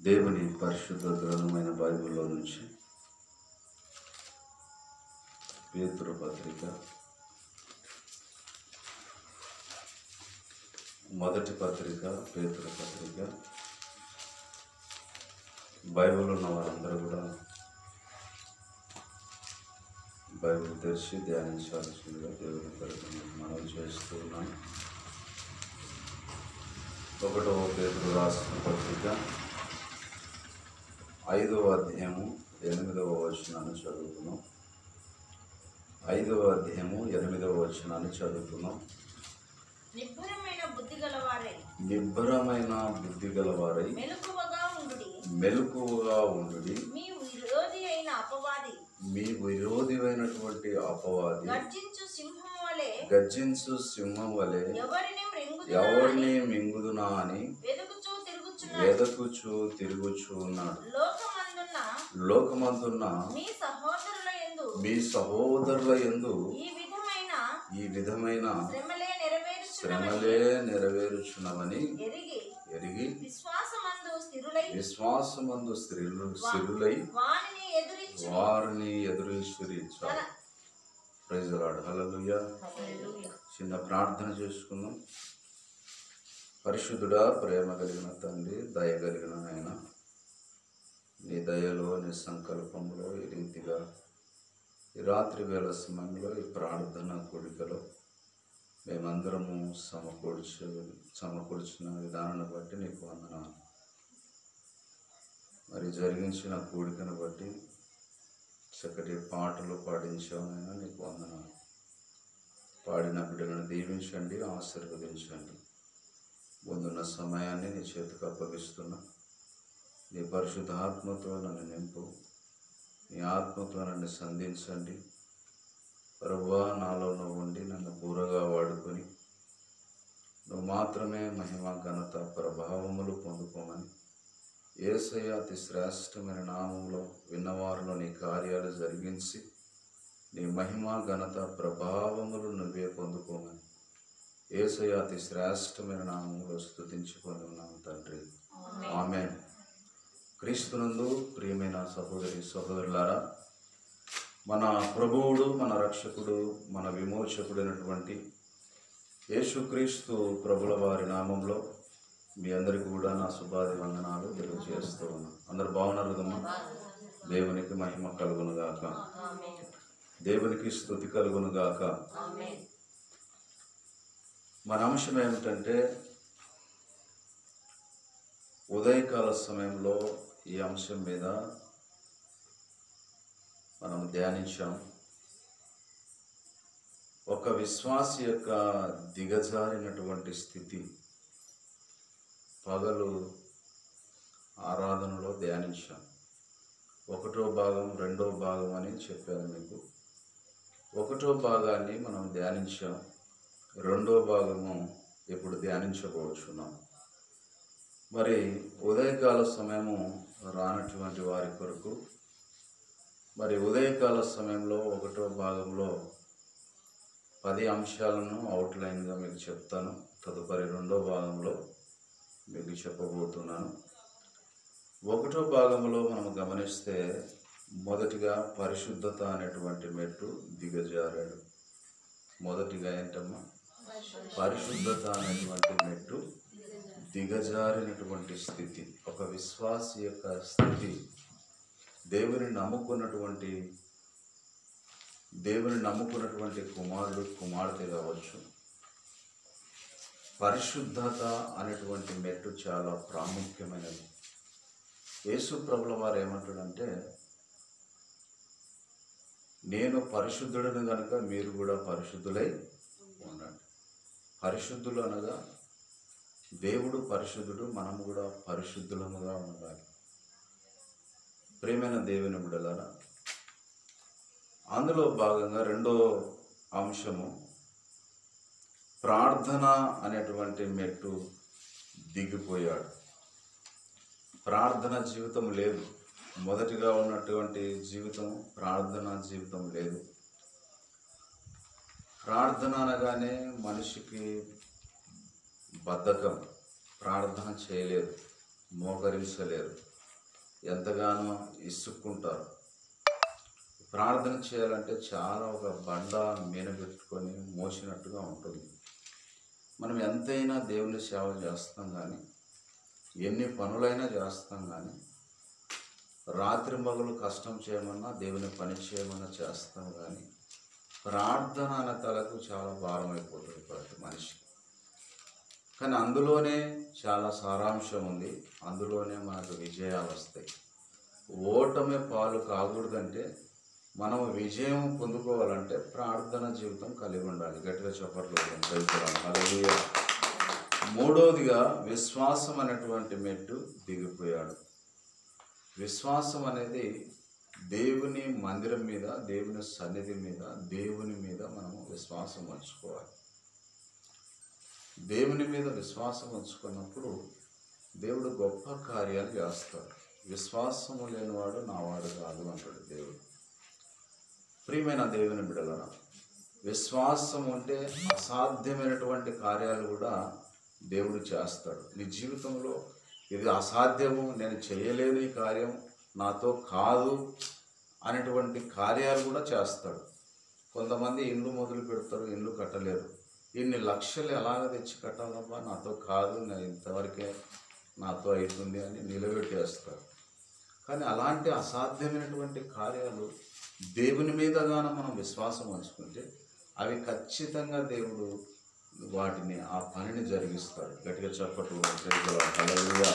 దేవుని పరిశుద్ధ గ్రంథమైన బైబిల్లో నుంచి పేతురు పత్రిక మొదటి పత్రిక పేతురు పత్రిక. బైబిల్ ఉన్న వారందరూ కూడా బైబిల్ తెరిచి ధ్యానించాల్సిందిగా దేవుని కొరకు మనవి చేస్తూ ఉన్నాను. 1వ పేతురు రాసిన పత్రిక 5వ అధ్యాయము 8వ వచనాన్ని చదువుతున్నాం. 5వ అధ్యాయము 8వ వచనాన్ని చదువుతున్నాం. నిబ్బరమైన బుద్ధి గలవారై మెలకువగా ఉండుడి. మీ విరోధివైనటువంటి అపవాది గర్జించు సింహం వలె ఎవరిని మింగుదునా అని వెదకుచూ తిరుగుచున్నాడు. లోకమందున్న మీ సహోదరుల యందు ఈ విధమైన శ్రమలే నెరవేరుచున్నవని ఎరిగి విశ్వాసమందు స్థిరులై వారిని ఎదురించుడి. Praise the lord. హల్లెలూయా. చిన్న ప్రార్థన చేసుకుందాం. పరిశుద్ధుడా, ప్రేమ కలిగిన తండ్రి, దయ కలిగిన నాయన, నీ దయలో నీ సంకల్పంలో ఈ రీతిగా ఈ రాత్రి వేళ సమయంలో ఈ ప్రార్థన కూడికలో మేమందరము సమకూర్చిన విధానాన్ని బట్టి నీకు వందనాలు. మరి జరిగించిన కూడికను బట్టి చక్కటి పాటలు పాడించామైనా నీకు వందనాలు. పాడిన బిడ్డలను దీవించండి, ఆశీర్వదించండి. ముందున్న సమయాన్ని నీ చేతికి అప్పగిస్తున్నా. నీ పరిశుద్ధ ఆత్మతో నన్ను నింపు, నీ ఆత్మతో నన్ను సంధించండి. ప్రభువా, నాలో నువ్వు ఉండి నన్ను పూరగా వాడుకొని నువ్వు మాత్రమే మహిమ, ఘనత, ప్రభావములు పొందుకోమని యేసయ్య అతి శ్రేష్టమైన నామంలో విన్నవారిలో నీ కార్యాలు జరిగించి నీ మహిమ, ఘనత, ప్రభావములు నువ్వే పొందుకోమని యేసయ్య అతి శ్రేష్టమైన నామంలో స్తుతించుకొని ఉన్నాము తండ్రి. ఆమేన్. క్రీస్తునందు ప్రియమైన సహోదరి సహోదరులారా, మన ప్రభువుడు, మన రక్షకుడు, మన విమోచకుడైనటువంటి యేసుక్రీస్తు ప్రభుల వారి నామంలో మీ అందరికీ కూడా నా శుభాది వందనాలు తెలియజేస్తూ ఉన్నాను. అందరు బాగున్నారు కదమ్మా? దేవునికి మహిమ కలుగును గాక, దేవునికి స్తుతి కలుగును గాక. మన అంశం ఏమిటంటే, ఉదయకాల సమయంలో ఈ అంశం మీద మనం ధ్యానించాం. ఒక విశ్వాసి యొక్క దిగజారినటువంటి స్థితి పగలు ఆరాధనలో ధ్యానించాం. 1వ భాగం 2వ భాగం అని చెప్పాను మీకు. 1వ భాగాన్ని మనం ధ్యానించాం. 2వ భాగము ఇప్పుడు ధ్యానించబోతున్నాం. మరి ఉదయకాల సమయము రానటువంటి వారి కొరకు మరి ఉదయకాల సమయంలో 1వ భాగంలో 10 అంశాలను అవుట్లైన్గా మీకు చెప్తాను. తదుపరి 2వ భాగంలో మీకు చెప్పబోతున్నాను. 1వ భాగంలో మనం గమనిస్తే మొదటిగా పరిశుద్ధత అనేటువంటి మెట్టు దిగజారాడు. మొదటిగా ఏంటమ్మా? పరిశుద్ధత అనేటువంటి మెట్టు దిగజారినటువంటి స్థితి. ఒక విశ్వాసి యొక్క స్థితి, దేవుని నమ్ముకున్నటువంటి కుమారుడు, కుమార్తె కావచ్చు. పరిశుద్ధత అనేటువంటి మెట్టు చాలా ప్రాముఖ్యమైనది. యేసు ప్రభుల వారు ఏమంటాడంటే, నేను పరిశుద్ధుడను కనుక మీరు కూడా పరిశుద్ధులై ఉండండి. పరిశుద్ధులు అనగా దేవుడు పరిశుద్ధుడు, మనం కూడా పరిశుద్ధులముగా ఉండాలి. ప్రియమైన దేవుని బిడ్డలారా, అందులో భాగంగా 2వ అంశము ప్రార్థన అనేటువంటి మెట్టు దిగిపోయాడు. ప్రార్థన జీవితం లేదు. మొదటిగా ఉన్నటువంటి జీవితం ప్రార్థన జీవితం లేదు. ప్రార్థన అనగానే మనిషికి బద్ధకం, ప్రార్థన చేయలేరు, మోకరించలేరు. ఎంతగానో ఇసుక్కుంటారు. ప్రార్థన చేయాలంటే చాలా ఒక బండ మీద పెట్టుకొని మోసినట్టుగా ఉంటుంది. మనం ఎంతైనా దేవుని సేవ చేస్తాం కానీ, ఎన్ని పనులైనా చేస్తాం కానీ, రాత్రి మగలు కష్టం చేయమన్నా దేవుని పని చేయమన్నా చేస్తాం కానీ, ప్రార్థన అనే తలకు చాలా భారం అయిపోతుంది ప్రతి మనిషికి. కానీ అందులోనే చాలా సారాంశం ఉంది, అందులోనే మనకు విజయాలు వస్తాయి. ఓటమి పాలు కాకూడదంటే, మనం విజయం పొందుకోవాలంటే ప్రార్థన జీవితం కలిగి ఉండాలి. గట్టిగా చప్పట్లు హల్లెలూయా. మూడవదిగా విశ్వాసం అనేటువంటి మెట్టు దిగిపోయాడు. విశ్వాసం అనేది దేవుని మందిరం మీద, దేవుని సన్నిధి మీద, దేవుని మీద మనము విశ్వాసం ఉంచుకోవాలి. దేవుని మీద విశ్వాసం ఉంచుకున్నప్పుడు దేవుడు గొప్ప కార్యాలు చేస్తాడు. విశ్వాసము లేనివాడు నావాడు కాదు అంటాడు దేవుడు. ప్రియమైన దేవుని బిడ్డలారా, విశ్వాసం ఉంటే అసాధ్యమైనటువంటి కార్యాలు కూడా దేవుడు చేస్తాడు. నీ జీవితంలో ఇది అసాధ్యము, నేను చేయలేని కార్యం, నాతో కాదు అనేటువంటి కార్యాలు కూడా చేస్తాడు. కొంతమంది ఇల్లు మొదలు పెడతారు, ఇల్లు కట్టలేరు. ఇన్ని లక్షలు ఎలాగ తెచ్చి కట్టాలబ్బా, నాతో కాదు, నేను ఇంతవరకే నాతో అవుతుంది అని నిలబెట్టేస్తారు. కానీ అలాంటి అసాధ్యమైనటువంటి కార్యాలు దేవుని మీదగానే మనం విశ్వాసం ఉంచుకుంటే అవి ఖచ్చితంగా దేవుడు వాటిని, ఆ పనిని జరిగిస్తాడు. గట్టిగా చెప్పట్లు హల్లెలూయా.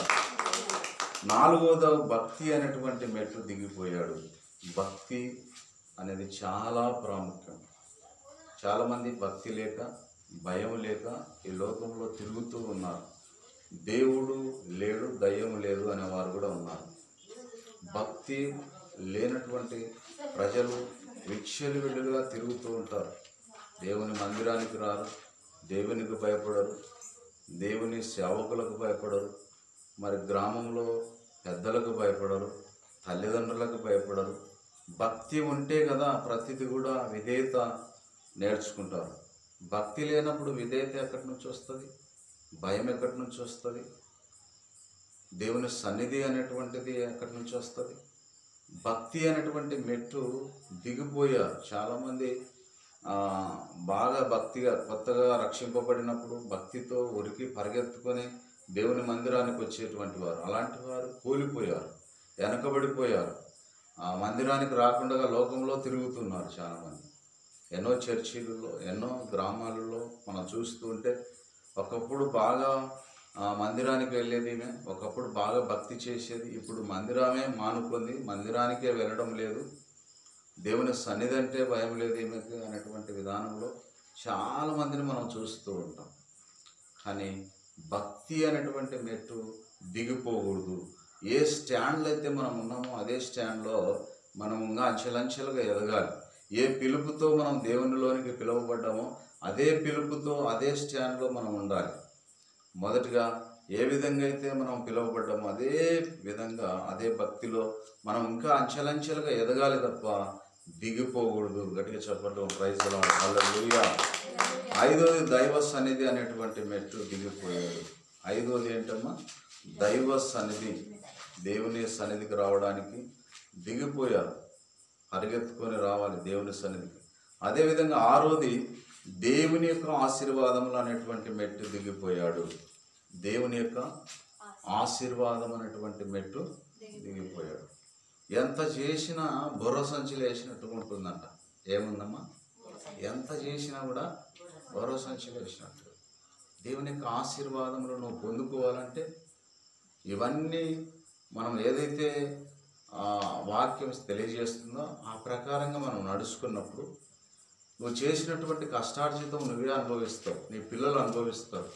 నాలుగోదవ భక్తి అనేటువంటి మెట్లు దిగిపోయాడు. భక్తి అనేది చాలా ప్రాముఖ్యం. చాలామంది భక్తి లేక, భయం లేక ఈ లోకంలో తిరుగుతూ ఉన్నారు. దేవుడు లేడు, దయ్యం లేదు అనేవారు కూడా ఉన్నారు. భక్తి లేనటువంటి ప్రజలు విచ్చలవిడిగా తిరుగుతూ ఉంటారు. దేవుని మందిరానికి రారు, దేవునికి భయపడరు, దేవుని సేవకులకు భయపడరు, మరి గ్రామంలో పెద్దలకు భయపడరు, తల్లిదండ్రులకు భయపడరు. భక్తి ఉంటే కదా ప్రతిది కూడా విధేయత నేర్చుకుంటారు. భక్తి లేనప్పుడు విధేయత ఎక్కడి నుంచి వస్తుంది? భయం ఎక్కడి నుంచి వస్తుంది? దేవుని సన్నిధి అనేటువంటిది ఎక్కడి నుంచి వస్తుంది? భక్తి అనేటువంటి మెట్టు దిగిపోయారు. చాలామంది బాగా భక్తిగా కొత్తగా రక్షింపబడినప్పుడు భక్తితో ఉరికి పరిగెత్తుకొని దేవుని మందిరానికి వచ్చేటువంటి వారు, అలాంటి వారు కూలిపోయారు, వెనకబడిపోయారు. ఆ మందిరానికి రాకుండా లోకంలో తిరుగుతున్నారు చాలామంది. ఎన్నో చర్చిలలో, ఎన్నో గ్రామాలలో మనం చూస్తూ ఉంటే ఒకప్పుడు బాగా మందిరానికి వెళ్ళేది, ఒకప్పుడు బాగా భక్తి చేసేది, ఇప్పుడు మందిరమే మానుకుంది, మందిరానికే వెళ్ళడం లేదు, దేవుని సన్నిధి అంటే భయం లేదు ఈమెకి అనేటువంటి విధానంలో చాలామందిని మనం చూస్తూ ఉంటాం. కానీ భక్తి అనేటువంటి మెట్టు దిగిపోకూడదు. ఏ స్టాండ్లో అయితే మనం ఉన్నామో అదే స్టాండ్లో మనం ఇంకా అంచెలంచెలుగా ఎదగాలి. ఏ పిలుపుతో మనం దేవునిలోనికి పిలువబడ్డామో అదే పిలుపుతో అదే స్టాండ్లో మనం ఉండాలి. మొదటిగా ఏ విధంగా అయితే మనం పిలువబడ్డామో అదే విధంగా అదే భక్తిలో మనం ఇంకా అంచెలంచెలుగా ఎదగాలి తప్ప దిగిపోకూడదు. గట్టిగా చెప్పడం ప్రైజ్ లార్డ్ హల్లెలూయా. ఐదోది దైవ సన్నిధి అనేటువంటి మెట్టు దిగిపోయాడు. ఐదోది ఏంటమ్మా? దైవ సన్నిధి. దేవుని సన్నిధికి రావడానికి దిగిపోయారు, పరిగెత్తుకొని రావాలి దేవుని సన్నిధికి. అదేవిధంగా ఆరోది దేవుని యొక్క ఆశీర్వాదములు అనేటువంటి మెట్టు దిగిపోయాడు. దేవుని యొక్క ఆశీర్వాదం అనేటువంటి మెట్టు దిగిపోయాడు. ఎంత చేసినా బుర్ర సంచిలో వేసినట్టుగా ఉంటుందంట. ఏముందమ్మా? ఎంత చేసినా కూడా బుర్ర సంచిలో వేసినట్టు. దేవుని యొక్క ఆశీర్వాదములు నువ్వు పొందుకోవాలంటే ఇవన్నీ మనం ఏదైతే వాక్యం తెలియజేస్తుందో ఆ ప్రకారంగా మనం నడుచుకున్నప్పుడు నువ్వు చేసినటువంటి కష్టార్జితం నువ్వే అనుభవిస్తావు, నీ పిల్లలు అనుభవిస్తారు.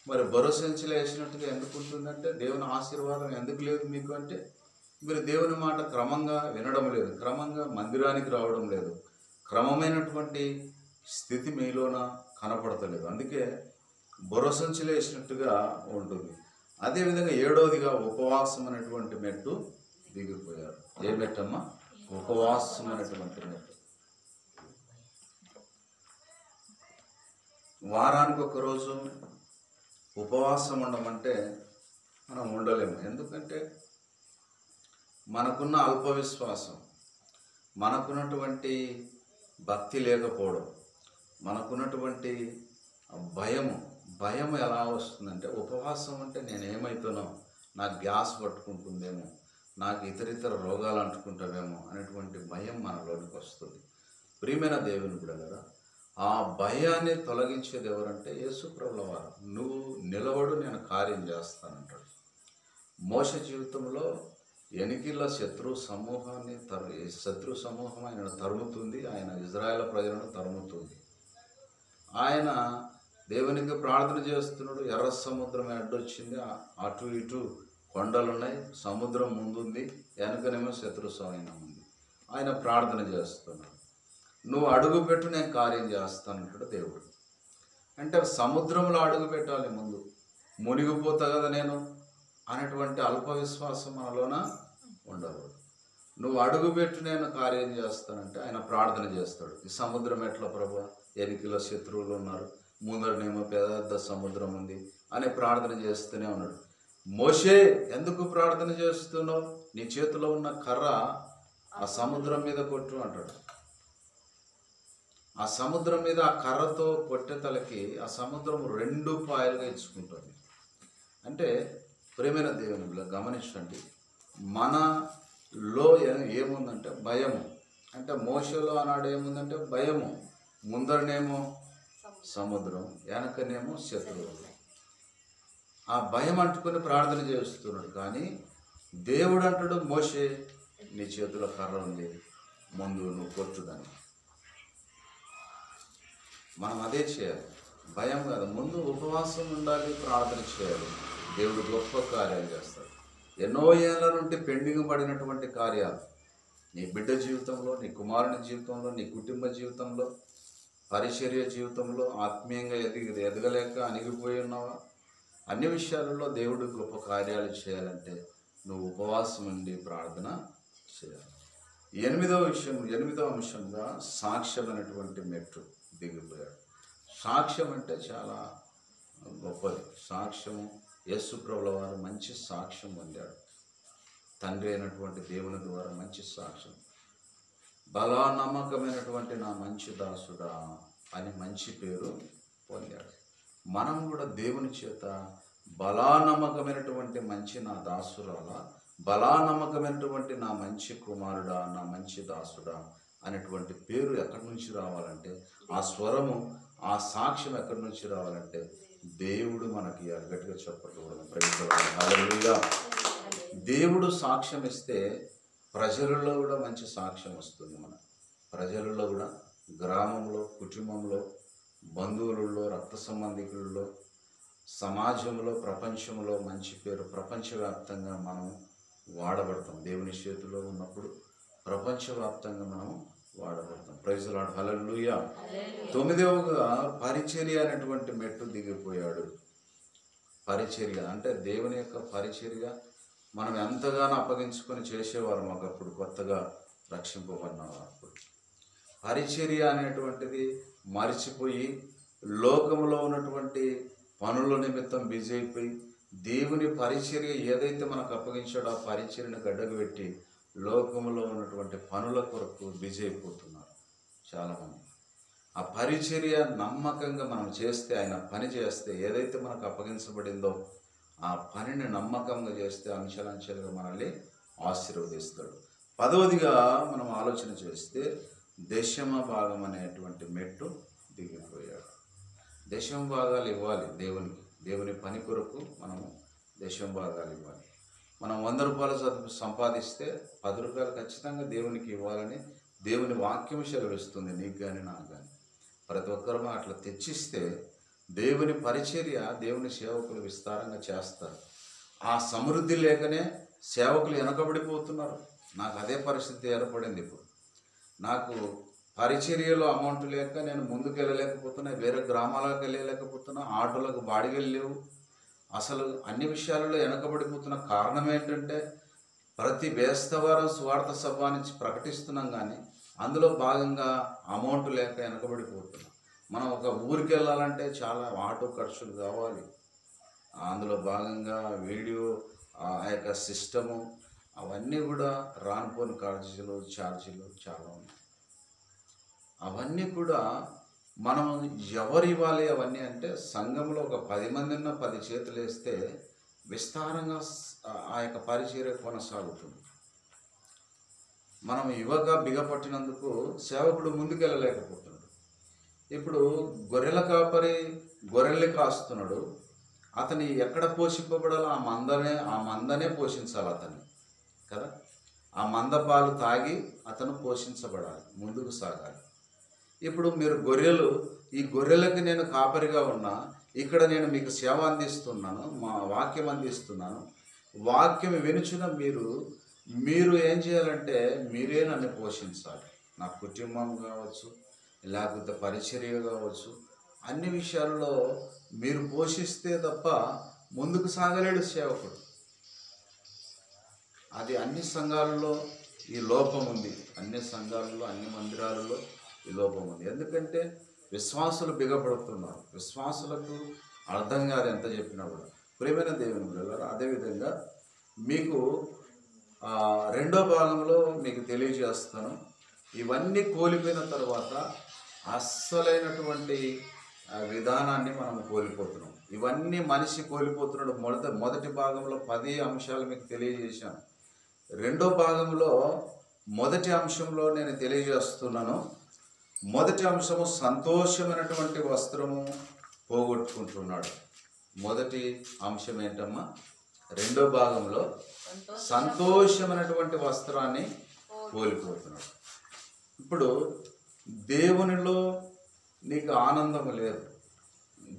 మరి భరోసంచిలో వేసినట్టుగా ఎందుకు ఉంటుందంటే దేవుని ఆశీర్వాదం ఎందుకు లేదు మీకు అంటే మీరు దేవుని మాట క్రమంగా వినడం లేదు, క్రమంగా మందిరానికి రావడం లేదు, క్రమమైనటువంటి స్థితి మీలోన కనపడతలేదు. అందుకే భరోసంచిలో వేసినట్టుగా ఉంటుంది. అదేవిధంగా ఏడవదిగా ఉపవాసం అనేటువంటి మెట్టు దిగిపోయారు. ఏ మెట్టమ్మా? ఉపవాసం అనేటువంటి మెట్టు. వారానికి ఒకరోజు ఉపవాసం ఉండమంటే మనం ఉండలేము. ఎందుకంటే మనకున్న అల్ప విశ్వాసం, మనకున్నటువంటి భక్తి లేకపోవడం, మనకున్నటువంటి భయం ఎలా వస్తుందంటే, ఉపవాసం అంటే నేనేమవుతానో, నాకు గ్యాస్ పట్టుకుంటుందేమో, నాకు ఇతరితర రోగాలు అంటుకుంటావేమో అనేటువంటి భయం మనలోనికి వస్తుంది. ప్రియమైన దేవుని బిడ్డలారా, ఆ భయాన్ని తొలగించేది ఎవరంటే యేసుప్రభుల వారు. నువ్వు నిలబడు, నేను కార్యం చేస్తానంటాడు. మోషే జీవితంలో ఎనికిళ్ళ శత్రు సమూహం ఆయన తరుముతుంది, ఆయన ఇజ్రాయేల్ ప్రజలను తరుముతుంది. ఆయన దేవునికి ప్రార్థన చేస్తున్నాడు. ఎర్ర సముద్రం అడ్డొచ్చింది, అటు ఇటు కొండలున్నాయి, సముద్రం ముందుంది, వెనకనేమో శత్రు సైన్యం ఉంది. ఆయన ప్రార్థన చేస్తున్నాడు. నువ్వు అడుగు పెట్టు, నేను కార్యం చేస్తానంటాడు దేవుడు. అంటే సముద్రంలో అడుగు పెట్టాలి, ముందు మునిగిపోతా కదా నేను అనేటువంటి అల్ప విశ్వాసం మనలోన ఉండకూడదు. నువ్వు అడుగుపెట్టు, నేను కార్యం చేస్తానంటే ఆయన ప్రార్థన చేస్తాడు. ఈ సముద్రం ఎట్లా ప్రభు, ఎనికిలో శత్రువులు ఉన్నారు, ముందరనేమో పెద్ద సముద్రం ఉంది అని ప్రార్థన చేస్తూనే ఉన్నాడు. మోషే, ఎందుకు ప్రార్థన చేస్తున్నావు? నీ చేతిలో ఉన్న కర్ర ఆ సముద్రం మీద కొట్టు అంటాడు. ఆ సముద్రం మీద ఆ కర్రతో కొట్టేతలకి ఆ సముద్రం 2 పాయలుగా ఇచ్చుకుంటుంది. అంటే ప్రేమైన దేవుని గమనించండి, మనలో ఏముందంటే భయము. అంటే మోషేలో ఆనాడు ఏముందంటే భయము. ముందరనేమో సముద్రం, వెనకనేమో శత్రువులు. ఆ భయం అంటుకొని ప్రార్థన చేస్తున్నాడు. కానీ దేవుడు అంటాడు, మోషే నీ చేతిలో కర్ర ఉంది, ముందు నువ్వు కొట్టుదని. మనం అదే చేయాలి, భయం కాదు. ముందు ఉపవాసం ఉండాలి, ప్రార్థన చేయాలి. దేవుడు గొప్ప కార్యాలు చేస్తాడు. ఎన్నో ఏళ్ళ నుండి పెండింగ్ పడినటువంటి కార్యాలు నీ బిడ్డ జీవితంలో, నీ కుమారుని జీవితంలో, నీ కుటుంబ జీవితంలో, పరిచర్య జీవితంలో, ఆత్మీయంగా ఎదగలేక అణిగిపోయి ఉన్నావా? అన్ని విషయాలలో దేవుడు గొప్ప కార్యాలు చేయాలంటే నువ్వు ఉపవాసం ఉండి ప్రార్థన చేయాలి. 8వ అంశంగా సాక్ష్యం అనేటువంటి మెట్టు దిగిపోయాడు. సాక్ష్యం అంటే చాలా గొప్పది. సాక్ష్యము, యేసుప్రభుల వారు మంచి సాక్ష్యం పొందాడు. తండ్రి అయినటువంటి దేవుని ద్వారా మంచి సాక్ష్యం. బలా నమ్మకమైనటువంటి నా మంచి దాసుడా అని మంచి పేరు పొందాడు. మనం కూడా దేవుని చేత బలా నమ్మకమైనటువంటి మంచి నా దాసురాలా, బలా నమ్మకమైనటువంటి నా మంచి కుమారుడా, నా మంచి దాసుడా అనేటువంటి పేరు ఎక్కడి నుంచి రావాలంటే, ఆ స్వరము, ఆ సాక్ష్యం ఎక్కడి నుంచి రావాలంటే దేవుడు మనకి గట్టిగా చెప్పకూడదు. దేవుడు సాక్ష్యం ఇస్తే ప్రజలలో కూడా మంచి సాక్ష్యం వస్తుంది. మన ప్రజలలో కూడా, గ్రామంలో, కుటుంబంలో, బంధువులలో, రక్త సంబంధికులలో, సమాజంలో, ప్రపంచంలో మంచి పేరు, ప్రపంచవ్యాప్తంగా మనం వాడబడతాం. దేవుని చేతిలో ఉన్నప్పుడు ప్రపంచవ్యాప్తంగా మనం వాడబడతాం. ప్రైజ్ లార్డ్, హల్లెలూయా. 9వగా పరిచర్య అనేటువంటి మెట్టు దిగిపోయాడు. పరిచర్య అంటే దేవుని యొక్క పరిచర్య మనం ఎంతగానో అప్పగించుకొని చేసేవారు. ఒకప్పుడు కొత్తగా రక్షింపబడినారు. అప్పుడు పరిచర్య అనేటువంటిది మరిచిపోయి లోకంలో ఉన్నటువంటి పనుల నిమిత్తం బిజీ అయిపోయి, దేవుని పరిచర్య ఏదైతే మనకు అప్పగించాడో ఆ పరిచర్యను గడ్డకు పెట్టి లోకంలో ఉన్నటువంటి పనుల కొరకు బిజీ అయిపోతున్నారు చాలామంది. ఆ పరిచర్య నమ్మకంగా మనం చేస్తే, ఆయన పని చేస్తే, ఏదైతే మనకు అప్పగించబడిందో ఆ పనిని నమ్మకంగా చేస్తే అంచెలంచెలుగా మనల్ని ఆశీర్వదిస్తాడు. 10వదిగా మనం ఆలోచన చేస్తే దశమ భాగం అనేటువంటి మెట్టు దిగిపోయాడు. దశమ భాగాలు ఇవ్వాలి దేవునికి. దేవుని పని కొరకు మనము దశమ భాగాలు ఇవ్వాలి. మనం 100 రూపాయలు సంపాదిస్తే 10 రూపాయలు ఖచ్చితంగా దేవునికి ఇవ్వాలని దేవుని వాక్యం సెలవిస్తుంది. నీకు కానీ నాకు కానీ ప్రతి ఒక్కరు అట్లా తెచ్చిస్తే దేవుని పరిచర్య, దేవుని సేవకులు విస్తారంగా చేస్తారు. ఆ సమృద్ధి లేకనే సేవకులు వెనకబడిపోతున్నారు. నాకు అదే పరిస్థితి ఏర్పడింది. ఇప్పుడు నాకు పరిచర్యలో అమౌంట్ లేక నేను ముందుకు వెళ్ళలేకపోతున్నా, వేరే గ్రామాలకు వెళ్ళలేకపోతున్నా, ఆటోలకు బాడిగలు లేవు. అసలు అన్ని విషయాలలో వెనకబడిపోతున్న కారణం ఏంటంటే, ప్రతి బేస్తవారం స్వార్థ సభ నుంచి ప్రకటిస్తున్నాం, కానీ అందులో భాగంగా అమౌంట్ లేక వెనకబడిపోతున్నాం. మనం ఒక ఊరికి వెళ్ళాలంటే చాలా ఆటో ఖర్చులు కావాలి. అందులో భాగంగా వీడియో, ఆ యొక్క సిస్టము, అవన్నీ కూడా రానుపోని ఛార్జీలు చాలా ఉన్నాయి. అవన్నీ కూడా మనం ఎవరు ఇవ్వాలి అవన్నీ అంటే, సంఘంలో ఒక 10 మంది ఉన్న 10 చేతులు వేస్తే విస్తారంగా ఆ యొక్క పరిచర్య కొనసాగుతుంది. మనం యువగా బిగపట్టినందుకు సేవకుడు ముందుకెళ్ళలేకపోతున్నాడు. ఇప్పుడు గొర్రెల కాపరి గొర్రెల్ని కాస్తున్నాడు. అతని ఎక్కడ పోషింపబడాలో ఆ మందనే పోషించాలి అతన్ని కదా. ఆ మంద పాలు తాగి అతను పోషించబడాలి, ముందుకు సాగాలి. ఇప్పుడు మీరు ఈ గొర్రెలకి నేను కాపరిగా ఉన్నా, ఇక్కడ నేను మీకు సేవ అందిస్తున్నాను, మా వాక్యం అందిస్తున్నాను. వాక్యం వినుచున్న మీరు ఏం చేయాలంటే, మీరే నన్ను పోషించాలి. నా కుటుంబం కావచ్చు, లేకపోతే పరిచర్య కావచ్చు, అన్ని విషయాల్లో మీరు పోషిస్తే తప్ప ముందుకు సాగలేడు సేవకుడు. అది అన్ని సంఘాలలో ఈ లోపం ఉంది. అన్ని సంఘాలలో, అన్ని మందిరాలలో ఈ లోపం ఉంది. ఎందుకంటే విశ్వాసులు బిగపడుతున్నారు. విశ్వాసులకు అర్థం కాదు ఎంత చెప్పినా కూడా. ప్రియమైన దేవుని బిడ్డలారా, అదేవిధంగా మీకు రెండో భాగంలో మీకు తెలియజేస్తాను. ఇవన్నీ కోల్పోయిన తర్వాత అస్సలైనటువంటి విధానాన్ని మనం కోల్పోతున్నాం. ఇవన్నీ మనిషి కోల్పోతున్నాడు. మొదటి భాగంలో 10 అంశాలు మీకు తెలియజేశాను. రెండో భాగంలో మొదటి అంశంలో నేను తెలియజేస్తున్నాను. మొదటి అంశము సంతోషమైనటువంటి వస్త్రము పోగొట్టుకుంటున్నాడు. మొదటి అంశం ఏంటమ్మా? రెండో భాగంలో సంతోషమైనటువంటి వస్త్రాన్ని కోల్పోతున్నాడు. ఇప్పుడు దేవునిలో నీకు ఆనందం లేదు.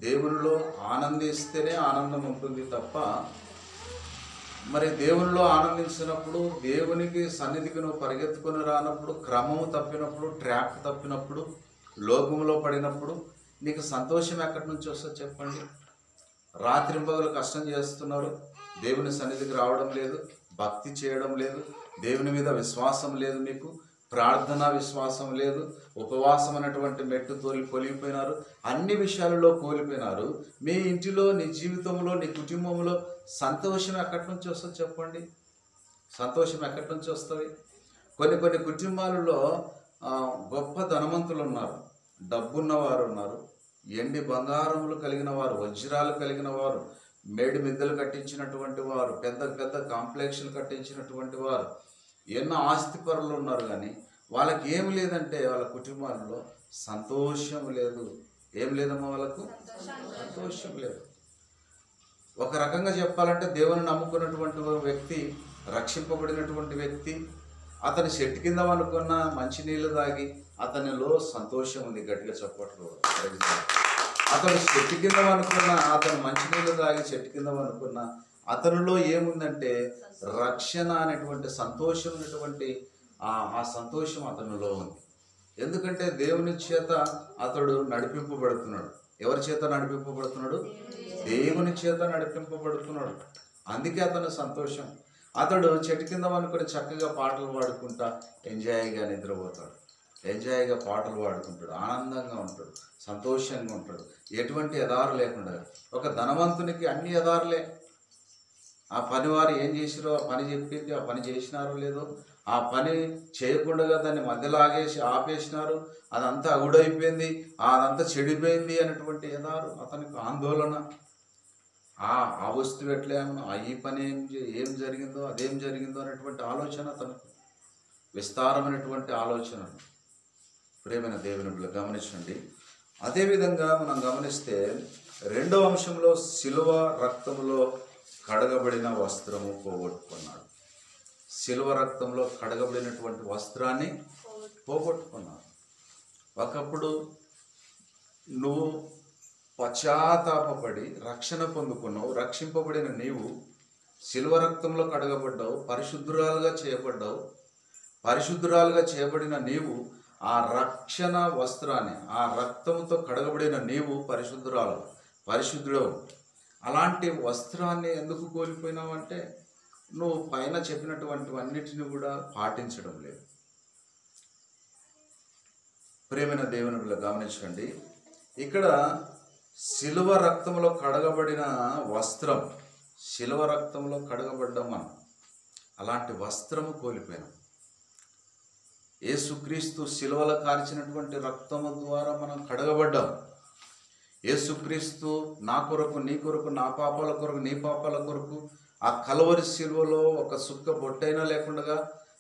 దేవునిలో ఆనందిస్తేనే ఆనందం ఉంటుంది తప్ప, మరి దేవునిలో ఆనందించినప్పుడు, దేవునికి సన్నిధికి నువ్వు పరిగెత్తుకొని రానప్పుడు, క్రమము తప్పినప్పుడు, ట్రాక్ తప్పినప్పుడు, లోకంలో పడినప్పుడు నీకు సంతోషం ఎక్కడి నుంచి వస్తుందో చెప్పండి. రాత్రింపగలు కష్టం చేస్తున్నారు, దేవుని సన్నిధికి రావడం లేదు, భక్తి చేయడం లేదు, దేవుని మీద విశ్వాసం లేదు, మీకు ప్రార్థనా విశ్వాసం లేదు, ఉపవాసం అనేటువంటి మెట్టు కోల్పోయినారు, అన్ని విషయాలలో కోల్పోయినారు. మీ ఇంటిలో, నీ జీవితంలో, నీ కుటుంబంలో సంతోషం ఎక్కడి నుంచి వస్తుందో చెప్పండి. సంతోషం ఎక్కడి నుంచి వస్తుంది? కొన్ని కుటుంబాలలో గొప్ప ధనవంతులు ఉన్నారు, డబ్బున్నవారు ఉన్నారు, ఎండి బంగారములు కలిగిన వారు, వజ్రాలు కలిగిన వారు, మేడి మిద్దెలు కట్టించినటువంటి వారు, పెద్ద పెద్ద కాంప్లెక్స్లు కట్టించినటువంటి వారు, ఎన్నో ఆస్తిపరులు ఉన్నారు. కానీ వాళ్ళకి ఏమి లేదంటే, వాళ్ళ కుటుంబాల్లో సంతోషం లేదు. ఏం లేదమ్మా? వాళ్ళకు సంతోషం లేదు. ఒక రకంగా చెప్పాలంటే, దేవుని నమ్ముకున్నటువంటి వ్యక్తి, రక్షింపబడినటువంటి వ్యక్తి, అతని చెట్టు కింద అనుకున్న మంచినీళ్ళు తాగి అతనిలో సంతోషం ఉంది. గట్టిగా చెప్పట్లు. అతను చెట్టు కింద అనుకున్న, అతను మంచినీళ్ళు తాగి చెట్టు కింద అనుకున్న అతనిలో ఏముందంటే రక్షణ అనేటువంటి సంతోషం, అనేటువంటి ఆ సంతోషం అతనిలో ఉంది. ఎందుకంటే దేవుని చేత అతడు నడిపింపబడుతున్నాడు. ఎవరి చేత నడిపింపబడుతున్నాడు? దేవుని చేత నడిపింపబడుతున్నాడు. అందుకే అతను సంతోషం. అతడు చెట్టు కింద అనుకుని చక్కగా పాటలు పాడుకుంటా ఎంజాయ్గా నిద్రపోతాడు, ఎంజాయ్గా పాటలు పాడుకుంటాడు, ఆనందంగా ఉంటాడు, సంతోషంగా ఉంటాడు, ఎటువంటి ఎదారు లేకుండా. ఒక ధనవంతునికి అన్ని ఎదారులే. ఆ పనివారు ఏం చేసిరో ఆ పని చెప్పింది, ఆ పని చేసినారో లేదో, ఆ పని చేయకుండా దాన్ని మధ్యలో ఆపేసినారు, అదంతా అగుడైపోయింది, అదంతా చెడిపోయింది అనేటువంటి ఎదారు. అతనికి ఆందోళన, ఆ వస్తువు ఎట్లేమో, ఈ పని ఏం జరిగిందో, అదేం జరిగిందో అనేటువంటి ఆలోచన అతనికి, విస్తారమైనటువంటి ఆలోచన. ప్రేమైన దేవుని బిడ్డలు గమనించండి. అదేవిధంగా మనం గమనిస్తే రెండో అంశంలో శిలువ రక్తంలో కడగబడిన వస్త్రము పోగొట్టుకున్నాడు. శిలువ రక్తంలో కడగబడినటువంటి వస్త్రాన్ని పోగొట్టుకున్నాడు. ఒకప్పుడు నువ్వు పశ్చాత్తాపపడి రక్షణ పొందుకున్నావు, రక్షింపబడిన నీవు శిలువ రక్తంలో కడగబడ్డావు, పరిశుద్ధురాలుగా చేయబడ్డావు. పరిశుద్ధురాలుగా చేయబడిన నీవు ఆ రక్షణ వస్త్రాన్ని, ఆ రక్తంతో కడగబడిన నీవు పరిశుద్ధుడవు. అలాంటి వస్త్రాన్ని ఎందుకు కోల్పోయినావు అంటే, నువ్వు పైన చెప్పినటువంటివన్నిటిని కూడా పాటించడం లేదు. ప్రేమైన దేవుని బిడ్డలు గమనించండి. ఇక్కడ శిలువ రక్తంలో కడగబడిన వస్త్రం, శిలువ రక్తంలో కడగబడ్డం మనం. అలాంటి వస్త్రము కోల్పోయినాం. యేసుక్రీస్తు శిలువలో కార్చినటువంటి రక్తము ద్వారా మనం కడగబడ్డాం. యేసుక్రీస్తు నా కొరకు, నీ కొరకు, నా పాపాల కొరకు, నీ పాపాల కొరకు ఆ కలువరి శిలువలో ఒక సుక్క బొట్టైనా లేకుండా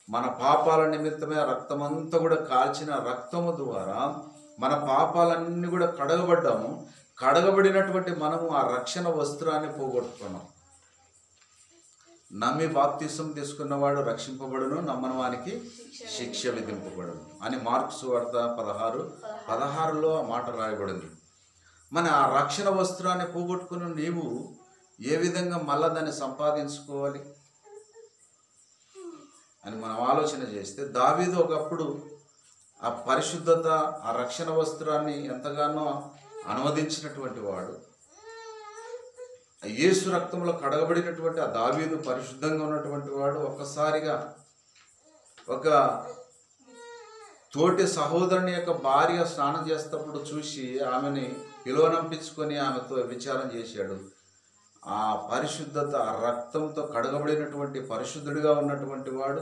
మన పాపాల నిమిత్తమే ఆ రక్తమంతా కూడా కాల్చిన రక్తము ద్వారా మన పాపాలన్నీ కూడా కడగబడ్డాము. కడగబడినటువంటి మనము ఆ రక్షణ వస్త్రాన్ని పోగొట్టుకున్నాం. నమ్మి బాప్తిసం తీసుకున్నవాడు రక్షింపబడును, నమ్మని వానికి శిక్ష విధింపబడును అని మార్క్స్ వార్త 16:16లో ఆ మాట రాయబడింది. మన ఆ రక్షణ వస్త్రాన్ని పోగొట్టుకున్న నీవు ఏ విధంగా మళ్ళా దాన్ని సంపాదించుకోవాలి అని మనం ఆలోచన చేస్తే, దావీదు ఒకప్పుడు ఆ పరిశుద్ధత, ఆ రక్షణ వస్త్రాన్ని ఎంతగానో అనువదించినటువంటి వాడు. యేసు రక్తంలో కడగబడినటువంటి ఆ దావీదు పరిశుద్ధంగా ఉన్నటువంటి వాడు ఒక్కసారిగా ఒక తోటి సహోదరుని యొక్క భార్య స్నానం చేసేటప్పుడు చూసి ఆమెని పిలువనంపించుకొని ఆమెతో విచారం చేశాడు. ఆ పరిశుద్ధత, ఆ రక్తంతో కడగబడినటువంటి పరిశుద్ధుడిగా ఉన్నటువంటి వాడు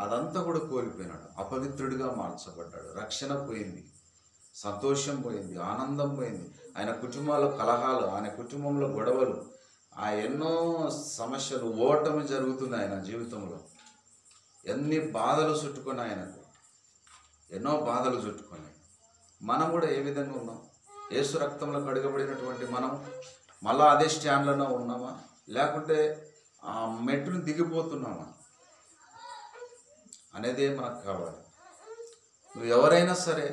అదంతా కూడా కోల్పోయినాడు. అపవిత్రుడిగా మార్చబడ్డాడు. రక్షణ పోయింది, సంతోషం పోయింది, ఆనందం పోయింది. ఆయన కుటుంబాల్లో కలహాలు, ఆయన కుటుంబంలో గొడవలు, ఆ ఎన్నో సమస్యలు, ఓటమి జరుగుతుంది ఆయన జీవితంలో. ఎన్ని బాధలు చుట్టుకొని ఆయనకు ఎన్నో బాధలు చుట్టుకొని మనం కూడా ఏ విధంగా ఉన్నాం? యేసు రక్తంలో కడగబడినటువంటి మనం మళ్ళా అదే స్టాండ్లోనే ఉన్నామా, లేకుంటే ఆ మెట్టును దిగిపోతున్నామా అనేదే మనకు కావాలి. నువ్వు ఎవరైనా సరే,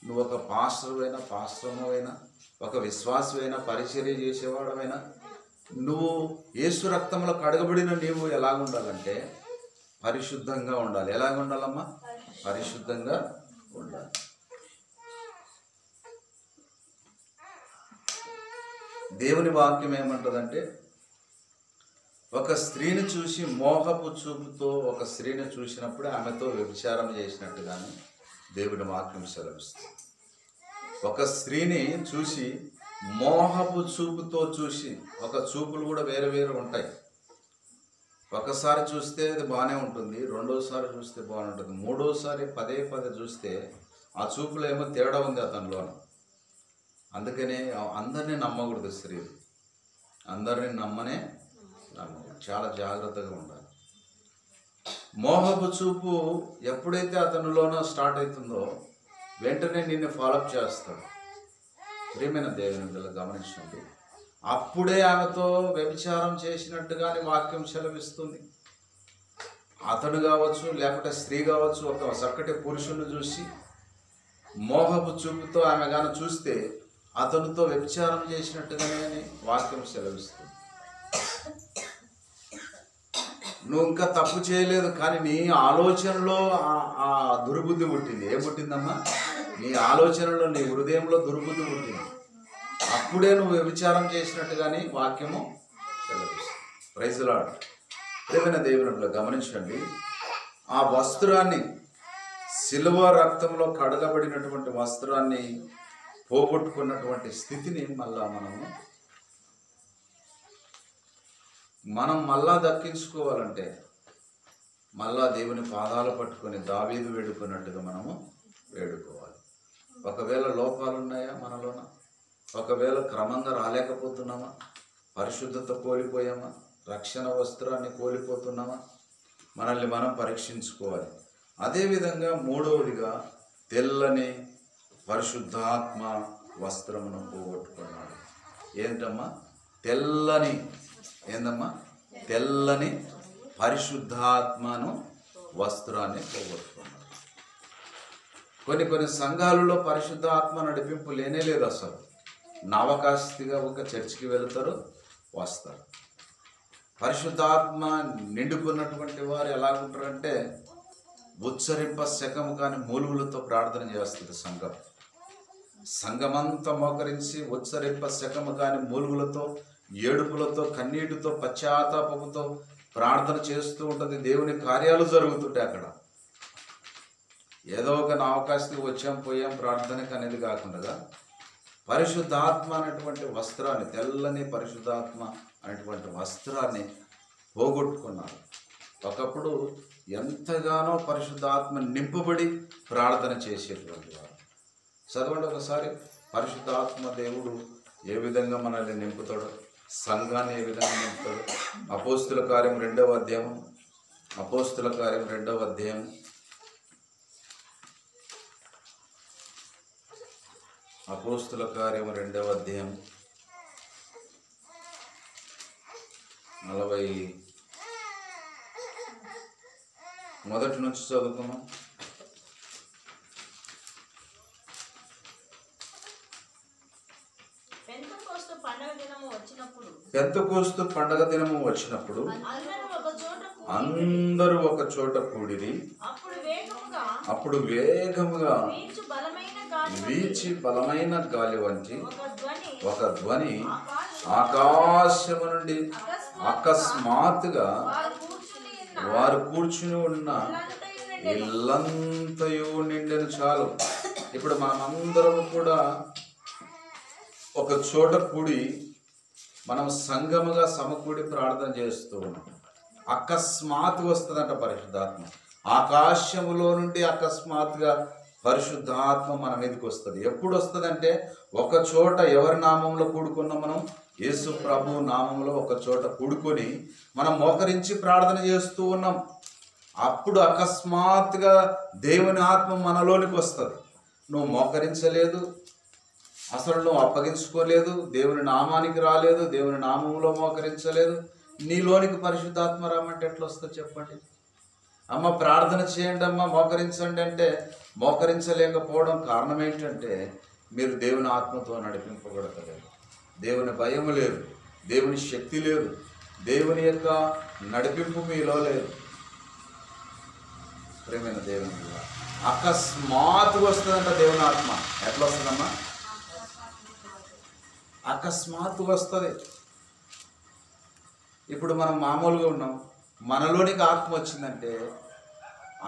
నువ్వు ఒక పాస్టర్వైనా, ఒక విశ్వాసమైనా, పరిచర్య చేసేవాడమైనా, నువ్వు యేసు రక్తంలో కడగబడిన నీవు ఎలాగుండాలంటే పరిశుద్ధంగా ఉండాలి. ఎలాగ ఉండాలమ్మా? పరిశుద్ధంగా ఉండాలి. దేవుని వాక్యం ఏమంటుందంటే, ఒక స్త్రీని చూసి మోహపు చూపుతో ఒక స్త్రీని చూసినప్పుడు ఆమెతో వ్యభిచారం చేసినట్టుగానే దేవుని వాక్యం సెలవిస్తుంది. ఒక స్త్రీని చూసి మోహపు చూపుతో చూసి, ఒక చూపులు కూడా వేరే వేరే ఉంటాయి. ఒకసారి చూస్తే అది బాగానే ఉంటుంది, రెండోసారి చూస్తే బాగానే ఉంటుంది, మూడోసారి పదే చూస్తే ఆ చూపులో ఏమో తేడా ఉంది అతనిలో. అందుకనే అందరినీ నమ్మకూడదు. స్త్రీలు అందరినీ నమ్మకూడదు. చాలా జాగ్రత్తగా ఉండాలి. మోహపు చూపు ఎప్పుడైతే అతనిలోనో స్టార్ట్ అవుతుందో వెంటనే నిన్ను ఫాలోఅప్ చేస్తాడు. ప్రియమైన దేవుని బిడ్డలు గమనించండి, అప్పుడే ఆమెతో వ్యభిచారం చేసినట్టుగానే వాక్యం సెలవిస్తుంది. అతడు కావచ్చు, లేకపోతే స్త్రీ కావచ్చు, ఒక చక్కటి పురుషుని చూసి మోహపు చూపుతో ఆమె కానీ చూస్తే అతనితో వ్యభిచారం చేసినట్టుగానే వాక్యం సెలవిస్తుంది. నువ్వు ఇంకా తప్పు చేయలేదు, కానీ నీ ఆలోచనలో ఆ దుర్బుద్ధి పుట్టింది. ఏం పుట్టిందమ్మా? నీ ఆలోచనలో, నీ హృదయంలో దుర్బుద్ధి పుట్టింది. అప్పుడే నువ్వు వ్యభిచారం చేసినట్టుగానే వాక్యము సెలవిస్తుంది. Praise the lord. ప్రియమైన దేవుని గమనించండి, ఆ వస్త్రాన్ని, సిలువ రక్తంలో కడగబడినటువంటి వస్త్రాన్ని పోగొట్టుకున్నటువంటి స్థితిని మనం మళ్ళా దక్కించుకోవాలంటే మళ్ళా దేవుని పాదాలు పట్టుకొని దావీదు వేడుకున్నట్టుగా మనము వేడుకోవాలి. ఒకవేళ లోపాలు ఉన్నాయా మనలోన? ఒకవేళ క్రమంగా రాలేకపోతున్నామా? పరిశుద్ధత కోల్పోయామా? రక్షణ వస్త్రాన్ని కోల్పోతున్నామా? మనల్ని మనం పరీక్షించుకోవాలి. అదేవిధంగా మూడవదిగా తెల్లని పరిశుద్ధాత్మ వస్త్రమును పోగొట్టుకున్నాడు. ఏంటమ్మా? తెల్లని పరిశుద్ధాత్మను వస్త్రాన్ని పోగొట్టుకున్నాడు. కొన్ని సంఘాలలో పరిశుద్ధాత్మ నడిపింపు లేనే లేదు. అసలు నవకాస్తిగా ఒక చర్చికి వెళుతారు, వస్తారు. పరిశుద్ధాత్మ నిండుకున్నటువంటి వారు ఎలాగుంటారంటే ఉచ్చరింప శకము కాని మూలుగులతో ప్రార్థన చేస్తుంది సంఘం. సంఘమంతా మోకరించి ఉచ్చరింప శకము కాని మూలుగులతో, ఏడుపులతో, కన్నీటితో, పశ్చాత్తాపముతో ప్రార్థన చేస్తూ ఉంటుంది. దేవుని కార్యాలు జరుగుతుంటాయి అక్కడ. ఏదో ఒక అవకాశం వచ్చాం పోయాం ప్రార్థనకు అనేది కాకుండా పరిశుద్ధాత్మ అనేటువంటి వస్త్రాన్ని, తెల్లని పరిశుద్ధాత్మ అనేటువంటి వస్త్రాన్ని పోగొట్టుకున్నారు. ఒకప్పుడు ఎంతగానో పరిశుద్ధాత్మ నింపబడి ప్రార్థన చేసేటువంటి వారు. చదవండి ఒకసారి, పరిశుద్ధాత్మ దేవుడు ఏ విధంగా మనల్ని నింపుతాడు, సంఘాన్ని ఏ విధంగా నింపుతాడు. అపోస్తుల కార్యం 2వ అధ్యాయం, అపోస్తుల కార్యం 2వ అధ్యాయం, అపోస్తుల కార్యం 2వ అధ్యాయం 41 నుంచి చదువుతున్నాం. పెంతెకోస్తు పండగ దినము వచ్చినప్పుడు అందరూ ఒక చోట కూడిరి. అప్పుడు వేగముగా వీచి బలమైన గాలి వంటి ఒక ధ్వని ఆకాశము నుండి అకస్మాత్తుగా వారు కూర్చుని ఉన్న ఇల్లంతయు నిండెను. చాలు. ఇప్పుడు మనమందరం కూడా ఒక చోట కూడి మనం సంఘముగా సమకూడి ప్రార్థన చేస్తూ ఉన్నాం. అకస్మాత్తుగా వస్తుందంట పరిశుద్ధాత్మ. ఆకాశములో నుండి అకస్మాత్తుగా పరిశుద్ధాత్మ మన మీదకి వస్తుంది. ఎప్పుడు వస్తుందంటే, ఒక చోట ఎవరి నామంలో కూడుకున్నాం, మనం యేసు ప్రభు నామంలో ఒక చోట కూడుకొని మనం మోకరించి ప్రార్థన చేస్తూ ఉన్నాం. అప్పుడు అకస్మాత్తుగా దేవుని ఆత్మ మనలోనికి వస్తుంది. నువ్వు మోకరించలేదు, అసలు నువ్వు అప్పగించుకోలేదు, దేవుని నామానికి రాలేదు, దేవుని నామంలో మోకరించలేదు, నీలోనికి పరిశుద్ధాత్మ రామంటే ఎట్లా వస్తుంది చెప్పండి? అమ్మ ప్రార్థన చేయండి, అమ్మ మోకరించండి అంటే మోకరించలేకపోవడం కారణం ఏంటంటే, మీరు దేవుని ఆత్మతో నడిపింపబడతలేదు, దేవుని భయం లేదు, దేవుని శక్తి లేదు, దేవుని యొక్క నడిపింపు మీలో లేదు. ప్రేమైన దేవుని అకస్మాత్తుగా వస్తుందంట దేవుని ఆత్మ. ఎట్లా వస్తుందమ్మా? అకస్మాత్తుగా వస్తుంది. ఇప్పుడు మనం మామూలుగా ఉన్నాం, మనలోనికి ఆత్మ వచ్చిందంటే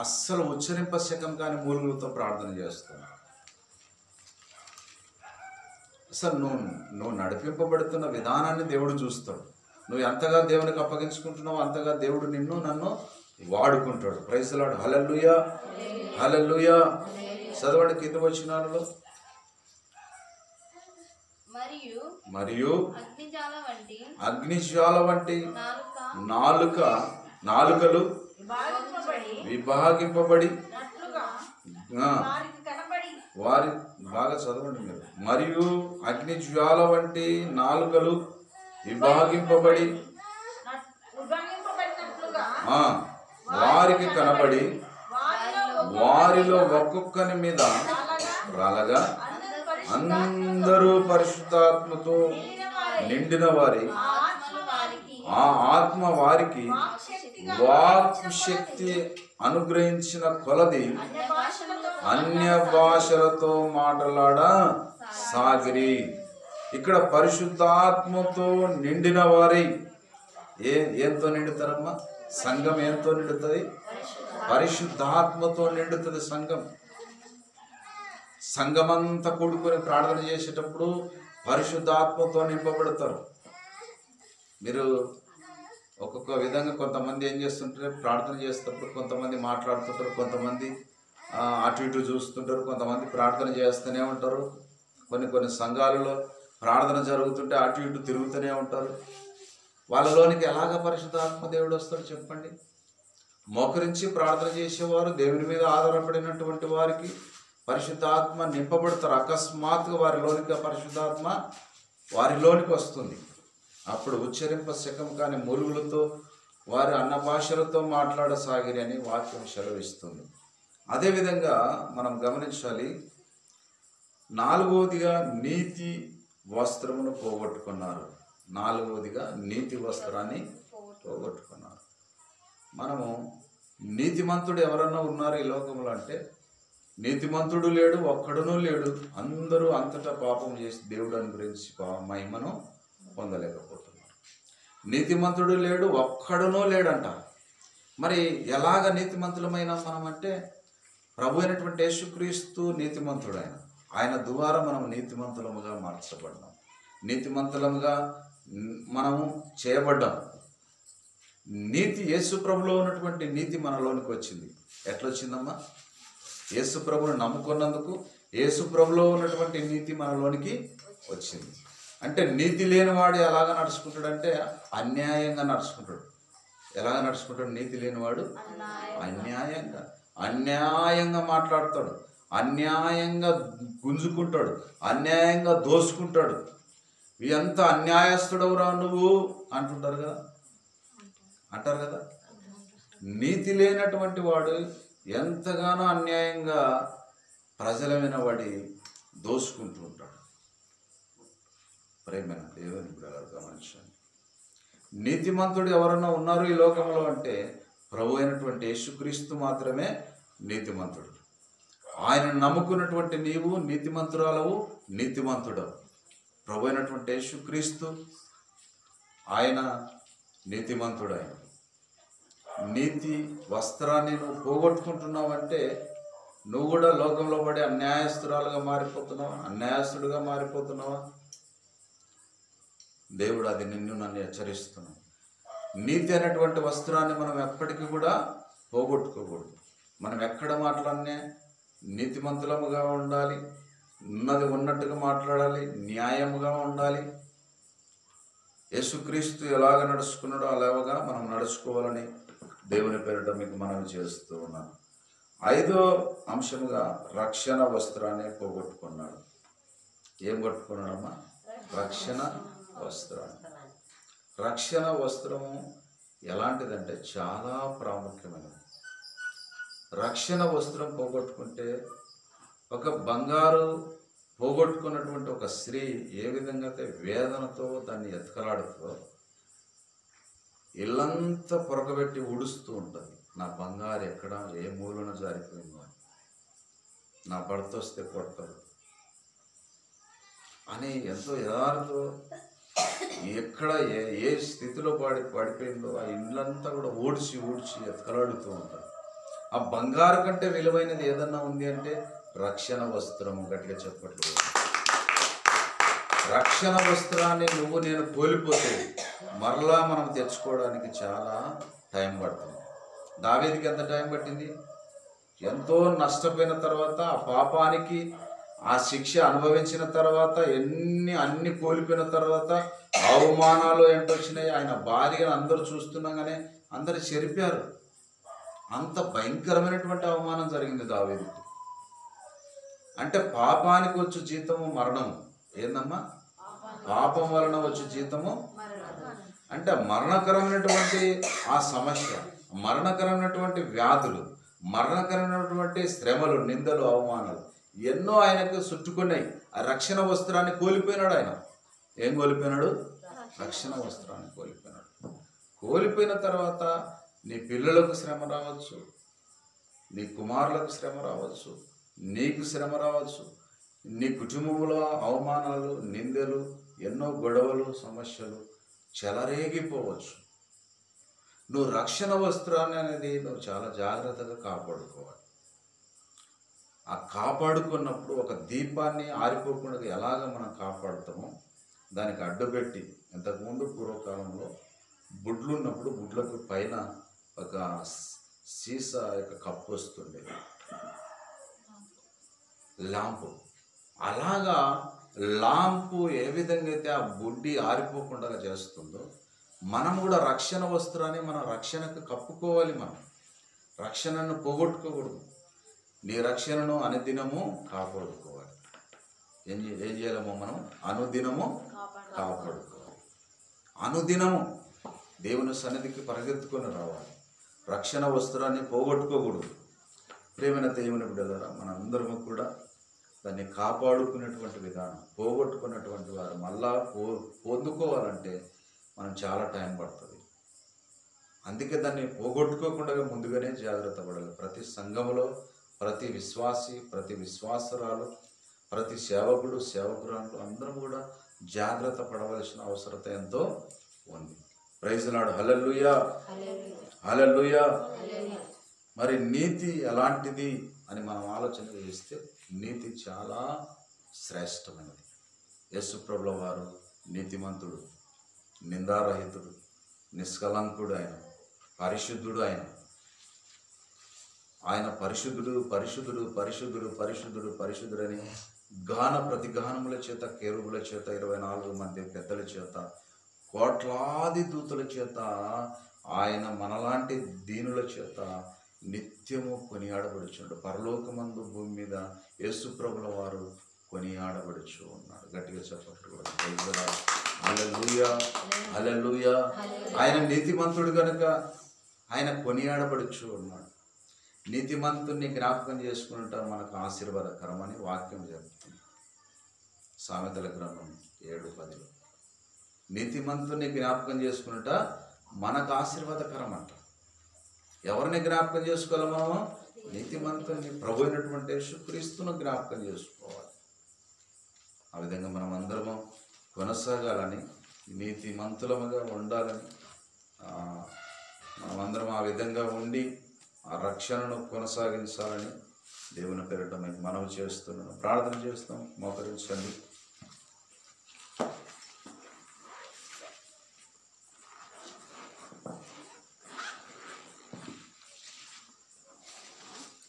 అస్సలు ఉచ్చరింపశకం కాని మూలుగులతో ప్రార్థన చేస్తున్నాం. అసలు నువ్వు నడిపింపబడుతున్న విధానాన్ని దేవుడు చూస్తాడు. నువ్వు ఎంతగా దేవునికి అప్పగించుకుంటున్నావు అంతగా దేవుడు నన్ను వాడుకుంటాడు. Praise the lord. Hallelujah, hallelujah. చదవండి కింద వచనాలలో. మరియు అగ్నిజ్వాల వంటి నాలుకలు విభాగింపబడి వారి బాగా చదవండి మీరు. మరియు అగ్నిజ్వాల వంటి నాలుకలు విభాగింపబడి వారికి కనబడి వారిలో ఒక్కొక్కని మీద రాలగా అందరూ పరిశుద్ధాత్మతో నిండిన వారి ఆ ఆత్మ వారికి వాక్ శక్తి అనుగ్రహించిన కొలది అన్య భాషలతో మాట్లాడ సాగిరి. ఇక్కడ పరిశుద్ధాత్మతో నిండిన వారి ఏంతో నిండుతారమ్మా? సంఘం ఏంతో నిండుతుంది? పరిశుద్ధాత్మతో నిండుతుంది సంఘం. సంఘమంతా కూడుకొని ప్రార్థన చేసేటప్పుడు పరిశుద్ధాత్మతో నింపబడతారు. మీరు ఒక్కొక్క విధంగా కొంతమంది ఏం చేస్తుంటారు, ప్రార్థన చేసేటప్పుడు కొంతమంది మాట్లాడుతుంటారు, కొంతమంది అటు ఇటు చూస్తుంటారు, కొంతమంది ప్రార్థన చేస్తూనే ఉంటారు. కొన్ని సంఘాలలో ప్రార్థన జరుగుతుంటే అటు ఇటు తిరుగుతూనే ఉంటారు. వాళ్ళలోనికి ఎలాగ పరిశుద్ధాత్మ దేవుడు వస్తాడు చెప్పండి? మోకరించి ప్రార్థన చేసేవారు, దేవుని మీద ఆధారపడినటువంటి వారికి పరిశుద్ధాత్మ నింపబడతారు. అకస్మాత్తుగా వారిలోనికి పరిశుద్ధాత్మ వారిలోనికి వస్తుంది. అప్పుడు ఉచ్చరింపశకం కాని మూలుగులతో వారి అన్న భాషలతో మాట్లాడసాగిరి అని వాక్యం సెలవిస్తుంది. అదేవిధంగా మనం గమనించాలి, 4వదిగా నీతి వస్త్రమును పోగొట్టుకున్నారు. 4వదిగా నీతి వస్త్రాన్ని పోగొట్టుకున్నారు. మనము నీతిమంతుడు ఎవరన్నా ఉన్నారు ఈ లోకంలో అంటే నీతిమంతుడు లేడు, ఒక్కడునూ లేడు. అందరూ అంతటా పాపం చేసి దేవుడు అనుగ్రహించి మహిమను పొందలేకపోతున్నారు. నీతిమంతుడు లేడు, ఒక్కడునూ లేడంట. మరి ఎలాగ నీతిమంతులమైన మనం అంటే, ప్రభు అయినటువంటి యేసుక్రీస్తు నీతిమంతుడు. ఆయన ద్వారా మనం నీతిమంతులముగా మార్చబడ్డాం, నీతిమంతులముగా మనము చేయబడ్డాం. నీతి యేసు ప్రభులో ఉన్నటువంటి నీతి మనలోనికి వచ్చింది. ఎట్లా వచ్చిందమ్మా? యేసు ప్రభుని నమ్ముకున్నందుకు యేసు ప్రభులో ఉన్నటువంటి నీతి మనలోనికి వచ్చింది. అంటే నీతి లేనివాడు ఎలాగ నడుచుకుంటాడంటే అన్యాయంగా నడుచుకుంటాడు. ఎలాగ నడుచుకుంటాడు? నీతి లేనివాడు అన్యాయంగా మాట్లాడతాడు, అన్యాయంగా గుంజుకుంటాడు, అన్యాయంగా దోసుకుంటాడు. ఎంత అన్యాయస్తుడవురా నువ్వు అంటారు కదా. నీతి లేనటువంటి వాడు ఎంతగానో అన్యాయంగా ప్రజల వినబడి దోసుకుంటూ ఉంటాడు. ప్రేమైన దేవుని బిడ్డలారా గమనించండి. నీతిమంతుడు ఎవరన్నా ఉన్నారు ఈ లోకంలో అంటే ప్రభు అయినటువంటి యేసుక్రీస్తు మాత్రమే నీతిమంతుడు. ఆయన నమ్ముకున్నటువంటి నీవు నీతిమంతురాలవు, నీతిమంతుడవు. ప్రభు అయినటువంటి యేసుక్రీస్తు ఆయన నీతిమంతుడు. ఆయన నీతి వస్త్రాన్ని నువ్వు పోగొట్టుకుంటున్నావంటే నువ్వు కూడా లోకంలో పడి అన్యాయస్తురాలుగా మారిపోతున్నావా, అన్యాయస్తుడిగా మారిపోతున్నావా? దేవుడు అది నన్ను హెచ్చరిస్తున్నాడు. నీతి అనేటువంటి వస్త్రాన్ని మనం ఎప్పటికీ కూడా పోగొట్టుకోకూడదు. మనం ఎక్కడ మాట్లాడినా నీతిమంతులముగా ఉండాలి, ఉన్నది ఉన్నట్టుగా మాట్లాడాలి, న్యాయముగా ఉండాలి. యేసుక్రీస్తు ఎలాగ నడుచుకున్నాడో అలాగా మనం నడుచుకోవాలని దేవుని పేరిట మీకు మనవి చేస్తూ ఉన్నాను. 5వ అంశముగా రక్షణ వస్త్రాన్ని పోగొట్టుకున్నాడు. ఏం కొట్టుకున్నాడమ్మా? రక్షణ వస్త్రాన్ని. రక్షణ వస్త్రము ఎలాంటిదంటే చాలా ప్రాముఖ్యమైనది. రక్షణ వస్త్రం పోగొట్టుకుంటే ఒక బంగారు పోగొట్టుకున్నటువంటి ఒక స్త్రీ ఏ విధంగా అయితే వేదనతో దాన్ని ఎత్కలాడుతుందో ఇల్లంతా పొరగబెట్టి ఊడుస్తూ ఉంటుంది. నా బంగారు ఎక్కడ ఏ మూలన జారిపోయిందో అని, నా భర్త వస్తే కొడతాడు అని ఎంతో యథార్థతో ఎక్కడ ఏ స్థితిలో పడిపోయిందో ఆ ఇళ్ళంతా కూడా ఊడ్చి ఎత్కలాడుతూ ఉంటారు. ఆ బంగారు కంటే విలువైనది ఏదన్నా ఉంది అంటే రక్షణ వస్త్రము. గట్టిగా చెప్పట్లు. రక్షణ వస్త్రాన్ని నువ్వు నేను కోల్పోతే మరలా మనం తెచ్చుకోవడానికి చాలా టైం పడుతుంది. దావీదుకి ఎంత టైం పట్టింది? ఎంతో నష్టపోయిన తర్వాత, ఆ పాపానికి ఆ శిక్ష అనుభవించిన తర్వాత, అన్ని కోల్పోయిన తర్వాత అవమానాలు ఏంటొచ్చినాయి. ఆయన భార్యను అందరూ చూస్తున్నాగానే అందరు చెరిపారు. అంత భయంకరమైనటువంటి అవమానం జరిగింది దావీదుకి. అంటే పాపానికి వచ్చే జీతము మరణము. ఏందమ్మా? పాపం వలన వచ్చే జీతము అంటే మరణకరమైనటువంటి ఆ సమస్య, మరణకరమైనటువంటి వ్యాధులు, మరణకరమైనటువంటి శ్రమలు, నిందలు, అవమానాలు ఎన్నో ఆయనకు చుట్టుకున్నాయి. ఆ రక్షణ వస్త్రాన్ని కోల్పోయినాడు. ఆయన ఏం కోల్పోయినాడు? రక్షణ వస్త్రాన్ని కోల్పోయినాడు. కోల్పోయిన తర్వాత నీ పిల్లలకు శ్రమ రావచ్చు, నీ కుమారులకు శ్రమ రావచ్చు, నీకు శ్రమ రావచ్చు, నీ కుటుంబంలో అవమానాలు, నిందలు, ఎన్నో గొడవలు, సమస్యలు చెలరేగిపోవచ్చు. నువ్వు రక్షణ వస్త్రాన్ని అనేది నువ్వు చాలా జాగ్రత్తగా కాపాడుకోవాలి. ఆ కాపాడుకున్నప్పుడు ఒక దీపాన్ని ఆరిపోకుండా ఎలాగ మనం కాపాడుతామో దానికి అడ్డుపెట్టి, ఇంతకుముందు పూర్వకాలంలో బుడ్లు ఉన్నప్పుడు బుడ్లకు పైన ఒక సీసా యొక్క కప్పు వస్తుండే, లాంపు. అలాగా లాంపు ఏ విధంగా అయితే ఆ బుడ్డి ఆరిపోకుండా చేస్తుందో మనం కూడా రక్షణ వస్త్రాన్ని మన రక్షణకు కప్పుకోవాలి. మనం రక్షణను పోగొట్టుకోకూడదు. నీ రక్షణను అనుదినము కాపాడుకోవాలి. ఏం చేయాలమో మనం అనుదినము కాపాడుకోవాలి. అనుదినము దేవుని సన్నిధికి పరిగెత్తుకొని రావాలి. రక్షణ వస్త్రాన్ని పోగొట్టుకోకూడదు. ప్రేమైన దేవుని బిడ్డలారా, మనందరము కూడా దాన్ని కాపాడుకునేటువంటి విధానం, పోగొట్టుకున్నటువంటి వారు మళ్ళా పొందుకోవాలంటే మనం చాలా టైం పడుతుంది. అందుకే దాన్ని పోగొట్టుకోకుండా ముందుగానే జాగ్రత్త పడాలి. ప్రతి సంఘములో ప్రతి విశ్వాసి, ప్రతి విశ్వాసరాలు, ప్రతి సేవకుడు, సేవకురాలు అందరం కూడా జాగ్రత్త పడవలసిన అవసరత ఎంతో ఉంది. Praise lord. Hallelujah, hallelujah. మరి నీతి ఎలాంటిది అని మనం ఆలోచన చేస్తే నీతి చాలా శ్రేష్టమైనది. యేసు ప్రభుల వారు నీతిమంతుడు, నిందారహితుడు, నిష్కలంకుడు. ఆయన పరిశుద్ధుడు ఆయన. ఆయన పరిశుద్ధుడు పరిశుద్ధుడు పరిశుద్ధుడు పరిశుద్ధుడు పరిశుద్ధుడని గాన ప్రతిగానముల చేత, కేరుబుల చేత, 24 మంది పెద్దల చేత, కోట్లాది దూతల చేత, ఆయన మనలాంటి దీనుల చేత నిత్యము కొనియాడబడుచున్నాడు. పరలోకమందు భూమి మీద యేసు ప్రభుల వారు కొనియాడబడుచు ఉన్నాడు. గట్టిగా చెప్పట్లు కూడా. హల్లెలూయా, హల్లెలూయా. ఆయన నీతిమంతుడు కనుక ఆయన కొనియాడబడుచు ఉన్నాడు. నీతిమంతుణ్ణి జ్ఞాపకం చేసుకుంటా మనకు ఆశీర్వాదకరమని వాక్యం చెప్తుంది. సామెతల గ్రంథం 7:10. నీతిమంతుణ్ణి జ్ఞాపకం చేసుకుంటా మనకు ఆశీర్వాదకరం అంట. ఎవరిని జ్ఞాపకం చేసుకోవాలి మనము? నీతిమంతుని, ప్రభు అయినటువంటి యేసుక్రీస్తును జ్ఞాపకం చేసుకోవాలి. ఆ విధంగా మనం అందరము కొనసాగాలని, నీతిమంతులముగా ఉండాలని, మనమందరం ఆ విధంగా ఉండి ఆ రక్షణను కొనసాగించాలని దేవుని పేరిట మీకు మనవి చేస్తున్నాను. ప్రార్థన చేస్తాం. మోకరించండి.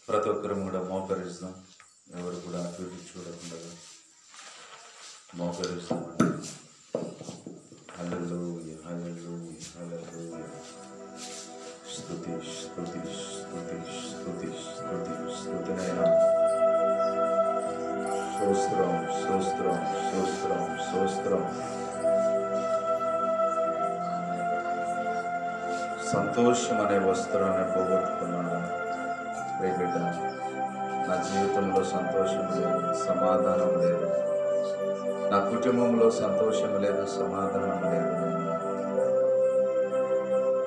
ప్రతి ఒక్కరు కూడా మోకరిస్తాం. ఎవరు కూడా అటు చూడకుండా మోకరిస్తామండి. హల్లెలూయా, హల్లెలూయా, హల్లెలూయా. స్తుతి స్తుతి స్తుతి స్తుతి స్తుతి స్తుతినైనా. స్తోత్రం స్తోత్రం స్తోత్రం స్తోత్రం. సంతోషం అనే వస్త్రాన్ని పోగొట్టుకున్నాను బిడ్డ. నా జీవితంలో సంతోషం లేదు, సమాధానం లేదు. నా కుటుంబంలో సంతోషం లేదు, సమాధానం లేదు.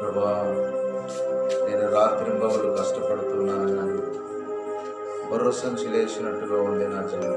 ప్రభా, నేను రాత్రింబవళ్ళు కష్టపడుతున్నాను కానీ బుర్ర సంచి లేచినట్టుగా ఉంది నా జీవితం.